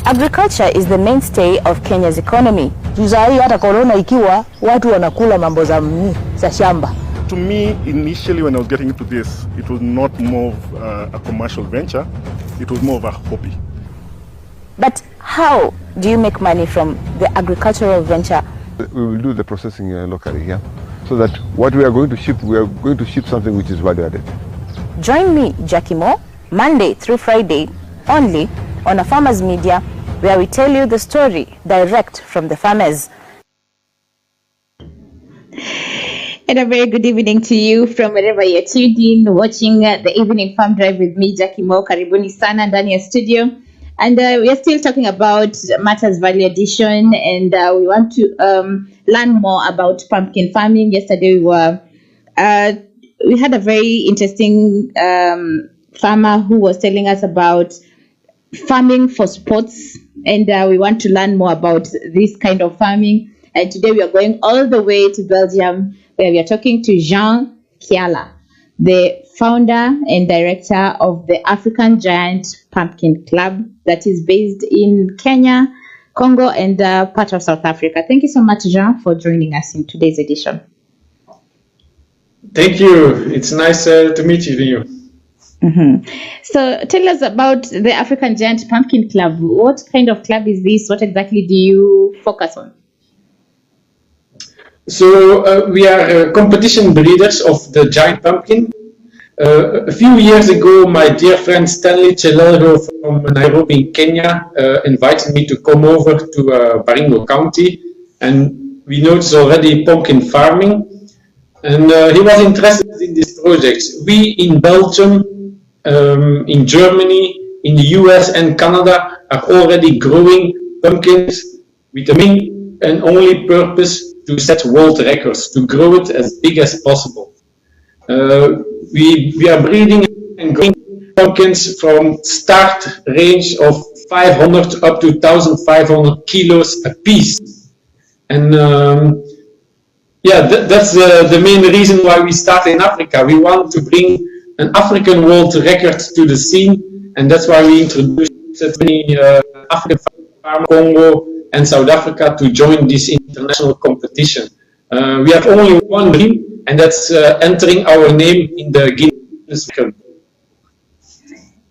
Agriculture is the mainstay of Kenya's economy. Tuzai hata corona ikiwa watu wanakula mambo za shamba. To me, initially when I was getting into this, it was not more of a commercial venture, it was more of a hobby. But how do you make money from the agricultural venture? We will do the processing locally here, so that what we are going to ship something which is value added. Join me, Jackie Moore, Monday through Friday, only on Afarmers Media, where we tell you the story direct from the farmers. And a very good evening to you from wherever you're tuned in, watching the Evening Farm Drive with me, Jackie Moore. Karibuni sana ndani ya studio. And we are still talking about Matters Value Addition, and we want to learn more about pumpkin farming. Yesterday we had a very interesting farmer who was telling us about farming for sports, and we want to learn more about this kind of farming. And today we are going all the way to Belgium, where we are talking to Jean Kiala, the founder and director of the African Giant Pumpkin Club that is based in Kenya, Congo, and part of South Africa. Thank you so much, Jean, for joining us in today's edition. Thank you. It's nice to meet you. Mm-hmm. So tell us about the African Giant Pumpkin Club. What kind of club is this? What exactly do you focus on? So we are competition breeders of the giant pumpkin. A few years ago, my dear friend Stanley Chelelgo from Nairobi in Kenya invited me to come over to Baringo County, and we noticed already pumpkin farming, and he was interested in this project. We in Belgium, in Germany, in the US and Canada are already growing pumpkins with the main and only purpose to set world records, to grow it as big as possible. We are breeding and growing pumpkins from start range of 500 up to 1,500 kilos a piece. And that's the main reason why we started in Africa. We want to bring an African world record to the scene, and that's why we introduced many African farmers, Congo and South Africa, to join this international competition. We have only one dream, and that's entering our name in the Guinness Record.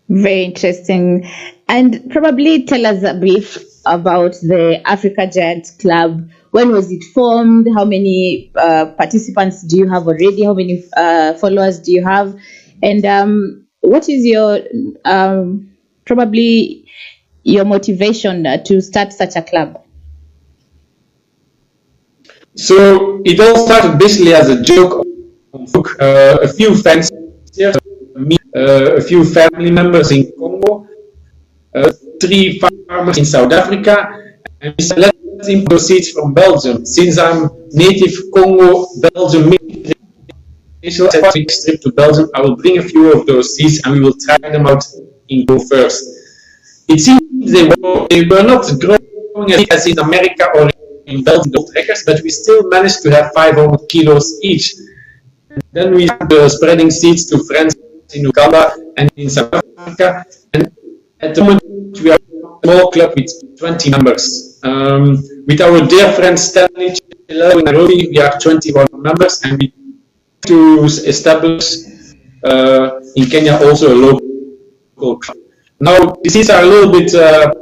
Very interesting. And probably tell us a bit about the Africa Giant Club. When was it formed? How many participants do you have already? How many followers do you have? And what is your probably your motivation to start such a club? So it all started basically as a joke. A few fans here, me, a few family members in Congo, 3 farmers in South Africa, and we said, let's import seeds from Belgium. Since I'm native Congo, Belgium, trip to Belgium, I will bring a few of those seeds and we will try them out in Congo first. It seems they were not growing as in America or in Belgium records, but we still managed to have 500 kilos each. Then we started spreading seeds to friends in Uganda and in South Africa, and at the moment we are a small club with 20 members. With our dear friend Stanley in Nairobi, we are 21 members, and we to establish in Kenya also a local club. Now, these are a little bit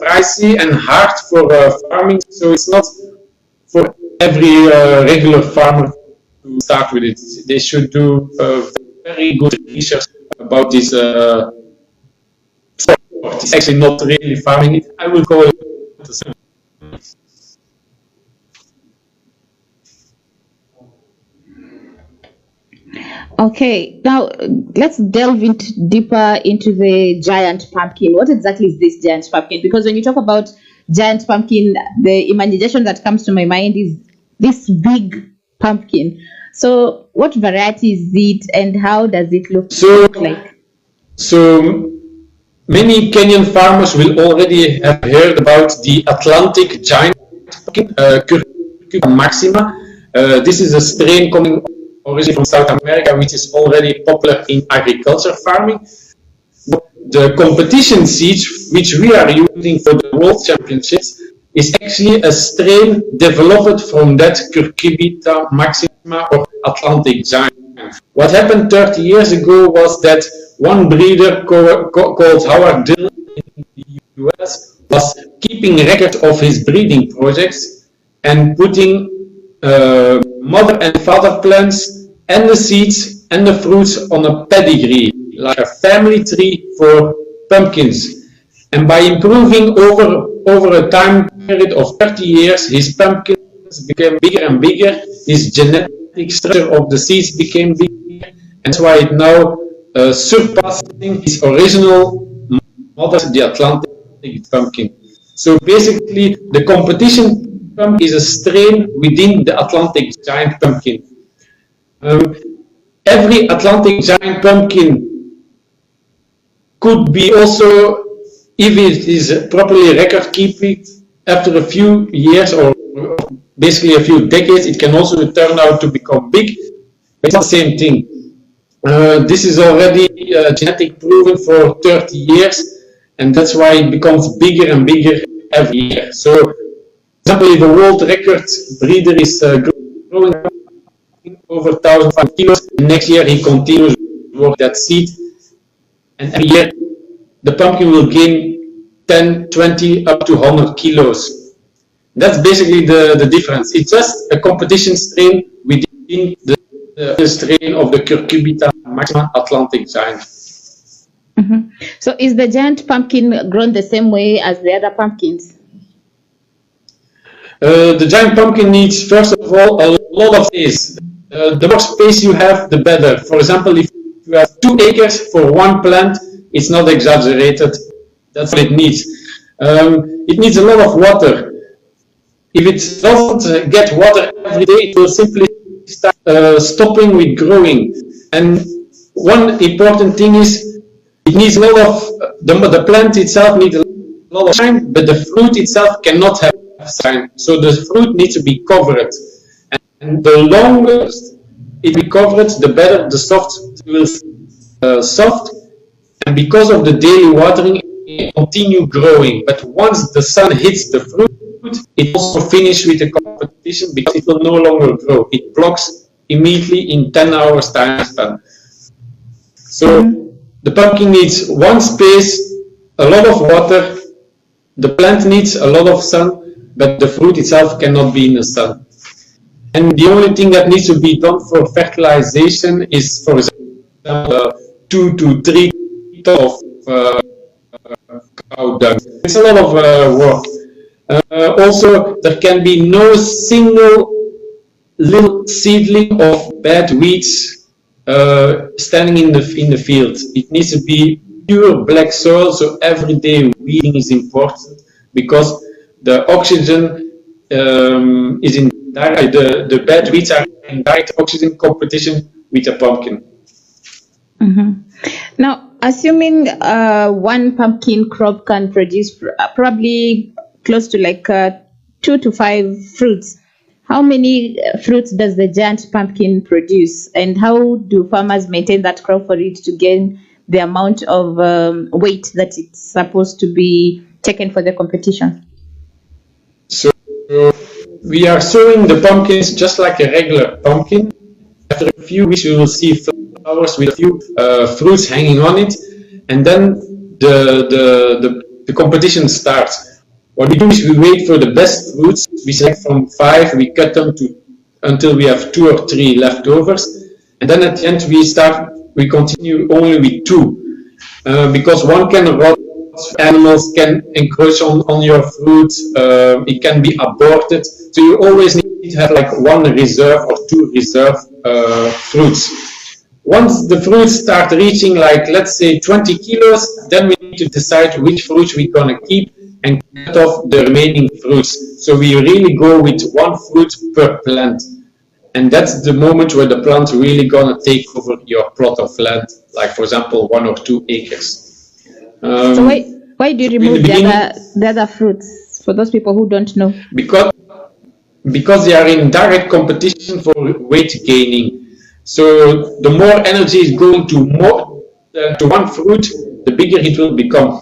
pricey and hard for farming, so it's not for every regular farmer to start with it. They should do very good research about this sport. It's actually not really farming it. I will call it the same. Okay, now let's delve deeper into the giant pumpkin. What exactly is this giant pumpkin? Because when you talk about giant pumpkin, the imagination that comes to my mind is this big pumpkin. So what variety is it and how does it look like? So many Kenyan farmers will already have heard about the Atlantic giant pumpkin, Curcuma maxima. This is a strain coming originally from South America, which is already popular in agriculture farming. The competition seeds, which we are using for the World Championships, is actually a strain developed from that Cucurbita maxima or Atlantic giant. What happened 30 years ago was that one breeder called Howard Dill in the US was keeping record of his breeding projects and putting mother and father plants and the seeds and the fruits on a pedigree, like a family tree for pumpkins. And by improving over a time period of 30 years, his pumpkins became bigger and bigger, his genetic structure of the seeds became bigger, and that's why it now surpassing his original mother, the Atlantic pumpkin. So basically, the competition pumpkin is a strain within the Atlantic giant pumpkin. Every Atlantic giant pumpkin could be also, if it is properly record keeping, after a few years or basically a few decades, it can also turn out to become big. It's not the same thing. This is already genetic proven for 30 years, and that's why it becomes bigger and bigger every year. So, for example, if a world record breeder is growing over 1,500 kilos, next year he continues to work that seed, and every year the pumpkin will gain 10, 20, up to 100 kilos. That's basically the difference. It's just a competition strain within the strain of the Cucurbita maxima Atlantic giant. Mm-hmm. So is the giant pumpkin grown the same way as the other pumpkins? The giant pumpkin needs, first of all, a lot of space. The more space you have, the better. For example, if you have 2 acres for one plant, it's not exaggerated. That's what it needs. It needs a lot of water. If it doesn't get water every day, it will simply start stopping with growing. And one important thing is, it needs a lot of, the plant itself needs a lot of sunshine, but the fruit itself cannot have sunshine. So the fruit needs to be covered. And the longer it be covered, the better the soft will soft. And because of the daily watering, it continue growing. But once the sun hits the fruit, it also finishes with the competition because it will no longer grow. It blocks immediately in 10 hours time span. So the pumpkin needs one space, a lot of water. The plant needs a lot of sun, but the fruit itself cannot be in the sun. And the only thing that needs to be done for fertilization is, for example, 2 to 3 tons of cow dung. It's a lot of work. Also, there can be no single little seedling of bad weeds standing in the field. It needs to be pure black soil, so everyday weeding is important because the oxygen is in direct, the bad weeds are in direct oxygen competition with the pumpkin. Mm-hmm. Now, assuming one pumpkin crop can produce probably close to like 2 to 5 fruits, how many fruits does the giant pumpkin produce, and how do farmers maintain that crop for it to gain the amount of weight that it's supposed to be taken for the competition? So we are sowing the pumpkins just like a regular pumpkin. After a few weeks, we will see flowers with a few fruits hanging on it, and then the competition starts. What we do is we wait for the best fruits. We select from 5, we cut them until we have 2 or 3 leftovers, and then at the end we continue only with 2 because one can rot, animals can encroach on your fruit, it can be aborted. So you always need to have like 1 reserve or 2 reserve fruits. Once the fruits start reaching like, let's say 20 kilos, then we need to decide which fruits we're gonna keep and cut off the remaining fruits. So we really go with 1 fruit per plant. And that's the moment where the plant's really gonna take over your plot of land, like for example 1 or 2 acres. So why do you remove the other fruits, for those people who don't know? Because they are in direct competition for weight gaining. So the more energy is going to 1 fruit, the bigger it will become.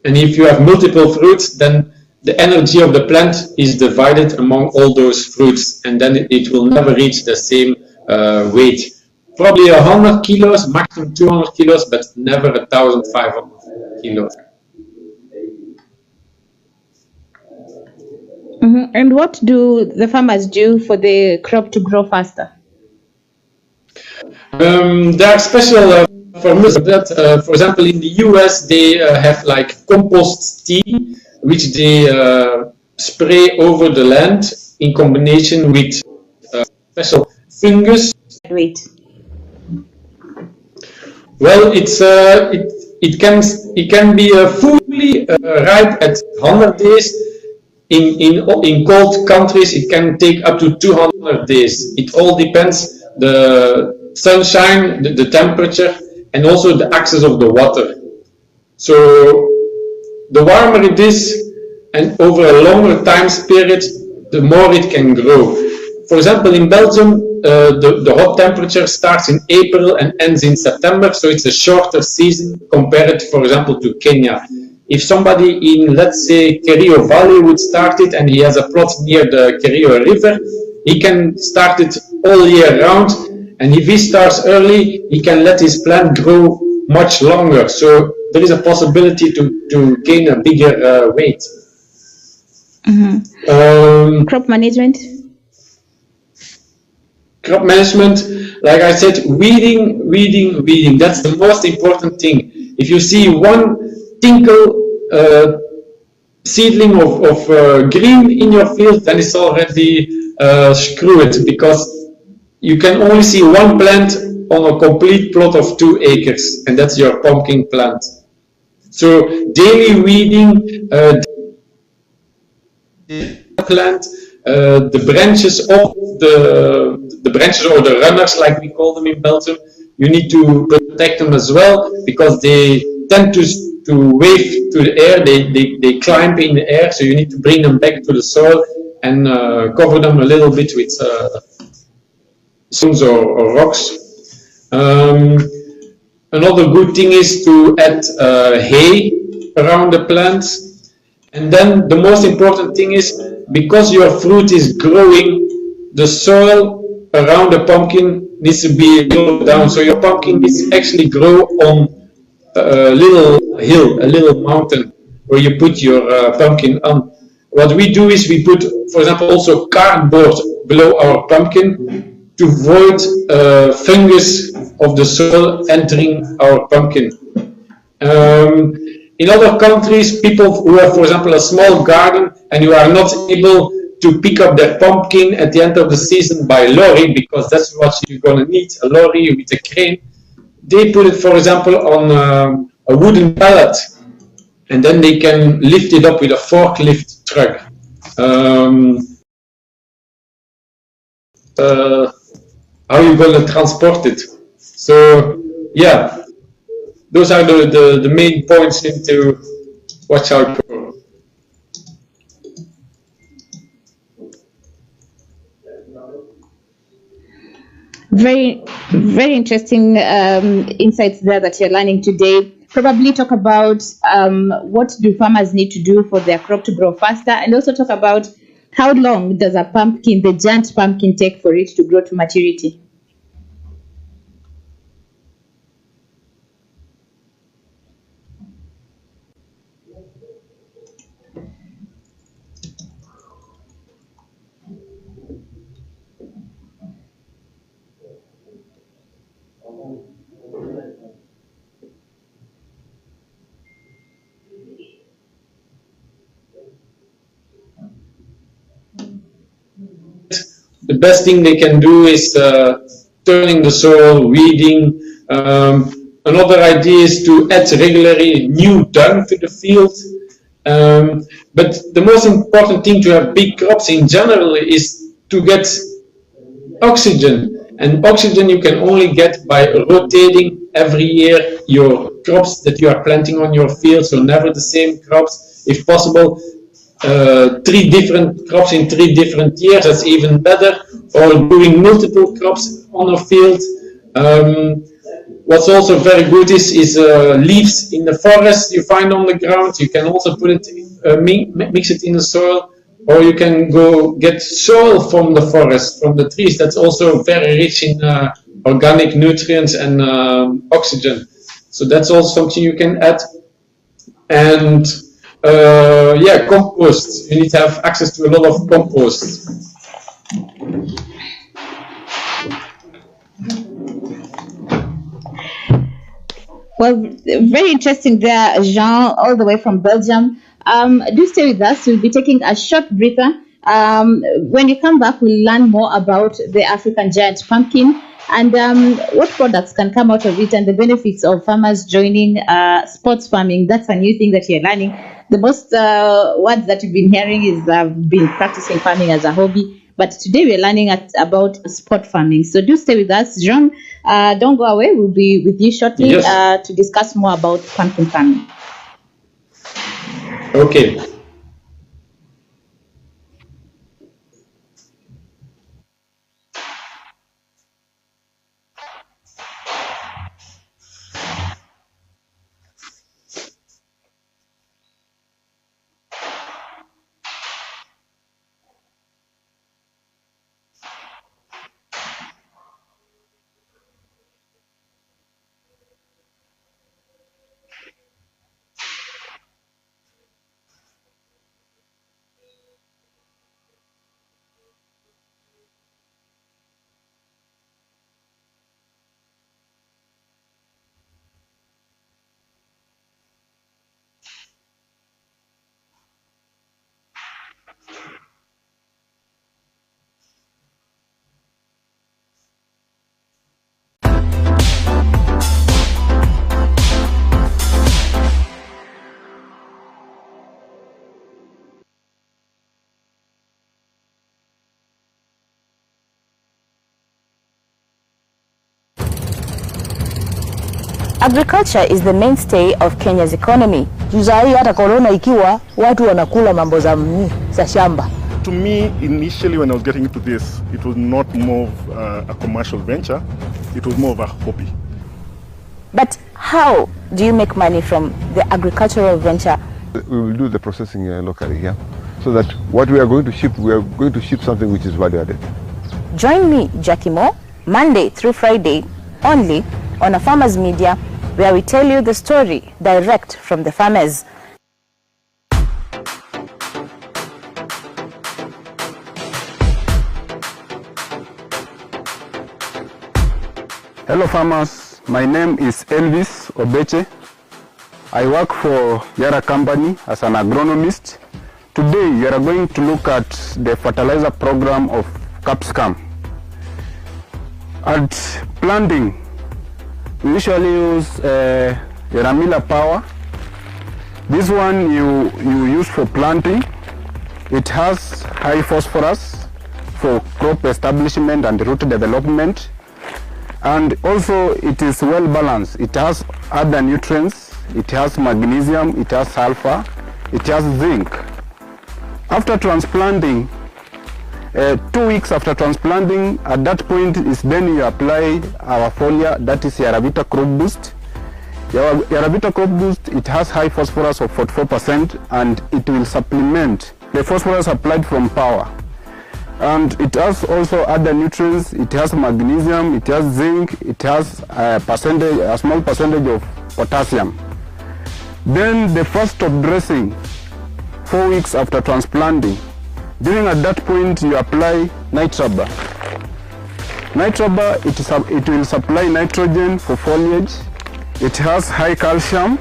And if you have multiple fruits, then the energy of the plant is divided among all those fruits, and then it will never reach the same weight. Probably 100 kilos, maximum 200 kilos, but never 1,500 kilos. And what do the farmers do for the crop to grow faster? There are special formulas that, for example, in the US, they have like compost tea, which they spray over the land in combination with special fungus. Wait. Well, it can be fully ripe at 100 days. In cold countries, it can take up to 200 days. It all depends the sunshine, the temperature, and also the access of the water. So the warmer it is, and over a longer time period, the more it can grow. For example, in Belgium, the hot temperature starts in April and ends in September, so it's a shorter season compared, for example, to Kenya. If somebody in, let's say, Kerio Valley would start it and he has a plot near the Kerio River, he can start it all year round, and if he starts early, he can let his plant grow much longer. So there is a possibility to gain a bigger weight. Crop management? Crop management, like I said, weeding. That's the most important thing. If you see one tinkle seedling of green in your field, then it's already screwed, because you can only see one plant on a complete plot of 2 acres, and that's your pumpkin plant. So daily weeding, plant, the branches of the branches or the runners, like we call them in Belgium, you need to protect them as well, because they tend to wave to the air, they climb in the air, so you need to bring them back to the soil and cover them a little bit with stones or rocks. Another good thing is to add hay around the plants. And then the most important thing is, because your fruit is growing, the soil around the pumpkin needs to be low down, so your pumpkin needs to actually grow on a little hill, a little mountain where you put your pumpkin on. What we do is we put, for example, also cardboard below our pumpkin to avoid fungus of the soil entering our pumpkin. In other countries, people who have, for example, a small garden and who are not able to pick up their pumpkin at the end of the season by lorry, because that's what you're going to need, a lorry with a crane, they put it, for example, on a wooden pallet, and then they can lift it up with a forklift truck. How are you going to transport it? So, yeah, those are the main points into watch out for. Very, very interesting insights there that you're learning today. Probably talk about what do farmers need to do for their crop to grow faster, and also talk about how long does a pumpkin, the giant pumpkin, take for it to grow to maturity. The best thing they can do is turning the soil, weeding. Another idea is to add regularly new dung to the field. But the most important thing to have big crops in general is to get oxygen. And oxygen you can only get by rotating every year your crops that you are planting on your field, so never the same crops. If possible, 3 different crops in 3 different years, that's even better, or doing multiple crops on a field. What's also very good is leaves in the forest you find on the ground. You can also put it, mix it in the soil, or you can go get soil from the forest, from the trees. That's also very rich in organic nutrients and oxygen. So that's also something you can add. And yeah, compost. You need to have access to a lot of compost. Well, very interesting there, Jean, all the way from Belgium. Do stay with us. We'll be taking a short breather. When you come back, we'll learn more about the African giant pumpkin and what products can come out of it and the benefits of farmers joining sports farming. That's a new thing that you're learning. The most words that you've been hearing is been practicing farming as a hobby. But today we're learning about sport farming. So do stay with us. Jean, don't go away. We'll be with you shortly to discuss more about pumpkin farming. Okay. Agriculture is the mainstay of Kenya's economy. Juzai hata corona ikiwa watu wanakula mambo za shamba. To me, initially when I was getting into this, it was not more of a commercial venture, it was more of a hobby. But how do you make money from the agricultural venture? We will do the processing locally here, so that what we are going to ship something which is value added. Join me, Jackie Moore, Monday through Friday, only on Afarmers Media, where we tell you the story direct from the farmers. Hello farmers, my name is Elvis Obeche. I work for Yara Company as an agronomist. Today we are going to look at the fertilizer program of capsicum. At planting, we usually use Yaramila power. This one you use for planting. It has high phosphorus for crop establishment and root development. And also it is well balanced. It has other nutrients. It has magnesium, it has sulfur, it has zinc. After transplanting, 2 weeks after transplanting, at that point is then you apply our foliar, that is Yaravita Crop Boost. Yaravita Crop Boost, it has high phosphorus of 44% and it will supplement the phosphorus applied from power. And it has also other nutrients. It has magnesium, it has zinc, it has a small percentage of potassium. Then the first top dressing, 4 weeks after transplanting. During at that point you apply Nitraba. Nitraba, it will supply nitrogen for foliage. It has high calcium,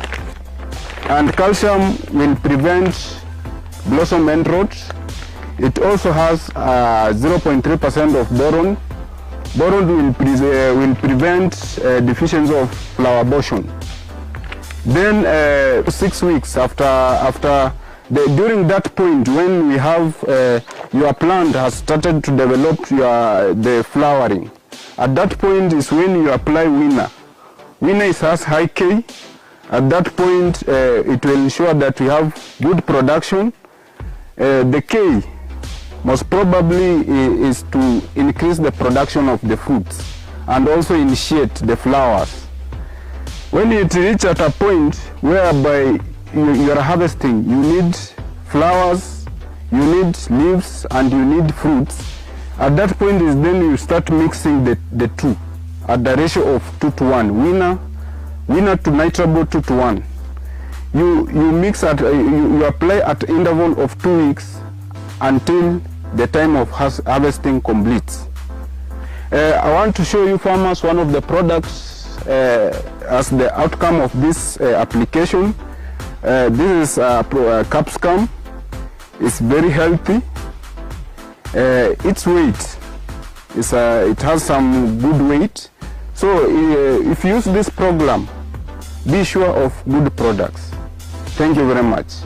and calcium will prevent blossom end rot. It also has 0.3% of boron. Boron will prevent deficiency of flower abortion. Then 6 weeks during that point, when we have your plant has started to develop the flowering, at that point is when you apply winner. Winner has high K. At that point, it will ensure that we have good production. The K most probably is to increase the production of the fruits and also initiate the flowers. When it reaches at a point whereby you are harvesting, you need flowers, you need leaves, and you need fruits. At that point is then you start mixing the two at the ratio of 2:1, winner to nitrable 2:1. You mix at you apply at interval of 2 weeks until the time of harvesting completes. I want to show you farmers one of the products as the outcome of this application. This is capsicum. It's very healthy. Its weight is it has some good weight. So if you use this program, be sure of good products. Thank you very much.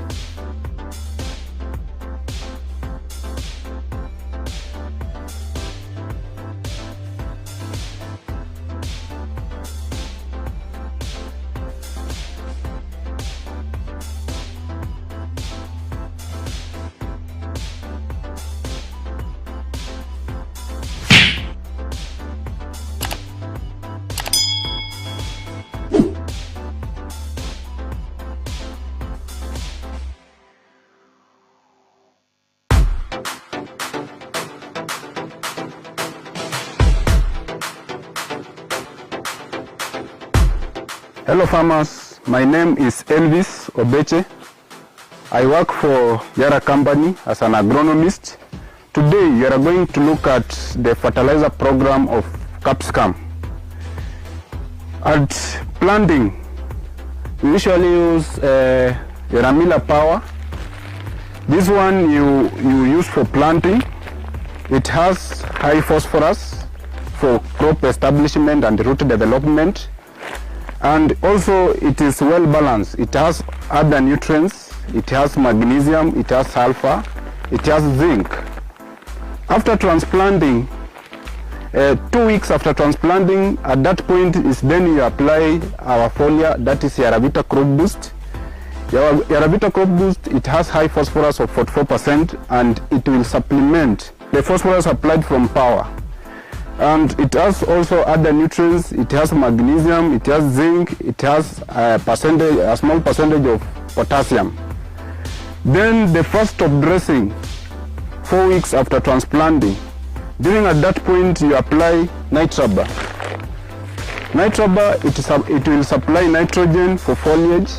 Hello farmers, my name is Elvis Obeche. I work for Yara Company as an agronomist. Today we are going to look at the fertilizer program of capsicum. At planting, we usually use Ramila power. This one you use for planting. It has high phosphorus for crop establishment and root development. And also it is well balanced. It has other nutrients, it has magnesium, it has sulfur, it has zinc. After transplanting, 2 weeks after transplanting, at that point is then you apply our foliar, that is Yaravita Crop Boost. Yaravita Crop Boost, it has high phosphorus of 44% and it will supplement the phosphorus applied from power. And it has also other nutrients. It has magnesium, it has zinc, it has a small percentage of potassium. Then the first top dressing, 4 weeks after transplanting. During at that point you apply nitraba. Nitraba, it will supply nitrogen for foliage.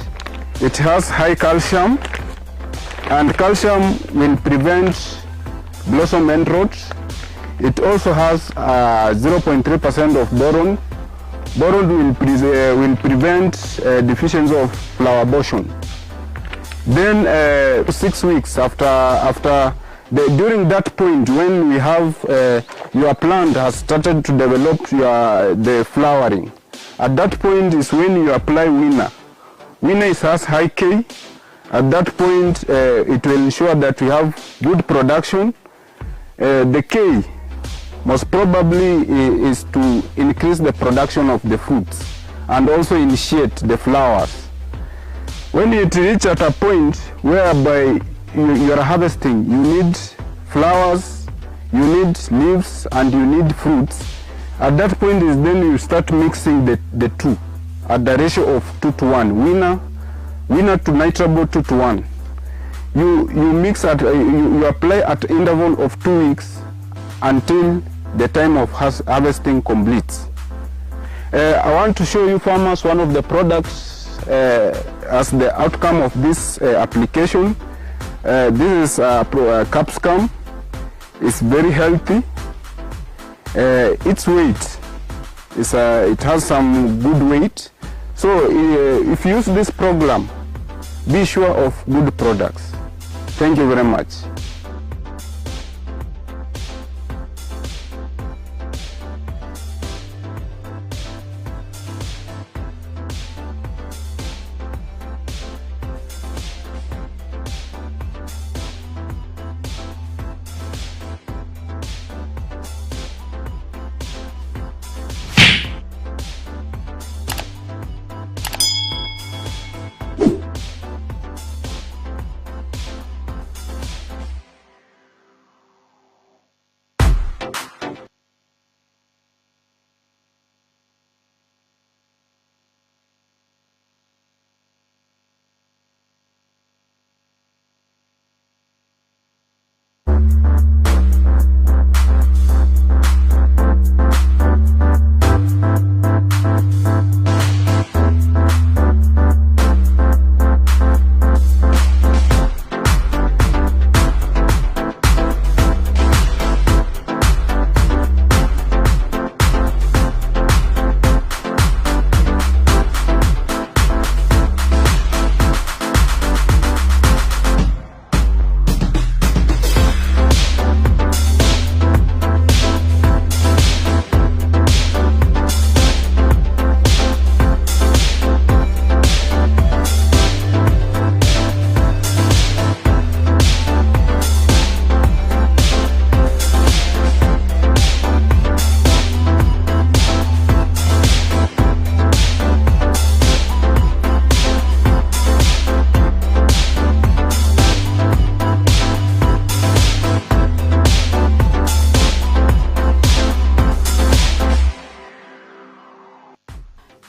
It has high calcium, and calcium will prevent blossom end rot. It also has 0.3% of boron. Boron will prevent deficiency of flower abortion. Then 6 weeks during that point, when we have your plant has started to develop the flowering, at that point is when you apply winner. Winner has high K. At that point, it will ensure that we have good production. The K most probably is to increase the production of the fruits and also initiate the flowers. When it reaches at a point whereby you are harvesting, you need flowers, you need leaves, and you need fruits. At that point is then you start mixing the two at the ratio of 2:1, winner to nitrable 2:1. You mix at you apply at interval of 2 weeks until the time of harvesting completes. I want to show you farmers one of the products as the outcome of this application. This is capsicum. It's very healthy. Its weight is it has some good weight. So if you use this program, be sure of good products. Thank you very much.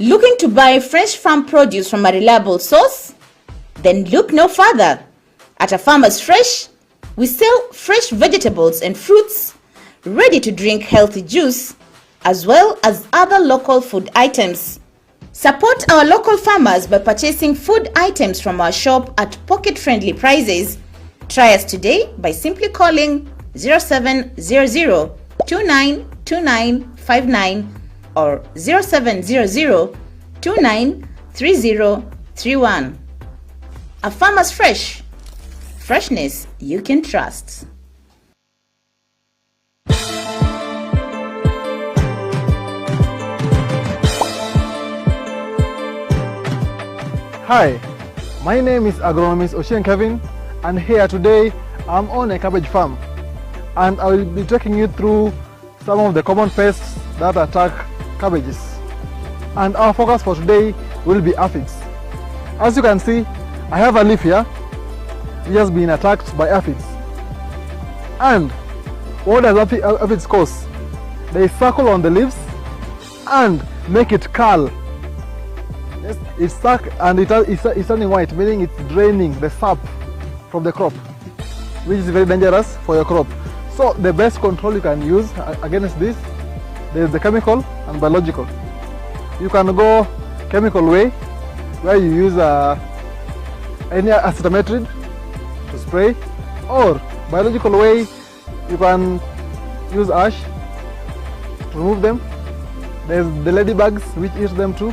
Looking to buy fresh farm produce from a reliable source? Then look no further. At Afarmers Fresh, we sell fresh vegetables and fruits, ready to drink healthy juice, as well as other local food items. Support our local farmers by purchasing food items from our shop at pocket-friendly prices. Try us today by simply calling 0700 292959 or 0700 293031. Afarmers Fresh. Freshness you can trust. Hi, my name is agronomist Ocean Kevin, and here today I'm on a cabbage farm, and I will be taking you through some of the common pests that attack cabbages. And our focus for today will be aphids. As you can see, I have a leaf here which has been attacked by aphids. And what does aphids cause? They circle on the leaves and make it curl. Yes, it's stuck and it's turning white, meaning it's draining the sap from the crop, which is very dangerous for your crop. So the best control you can use against this, there is the chemical and biological. You can go chemical way, where you use any acetamiprid to spray, or biological way, you can use ash to remove them. There's the ladybugs which eat them too.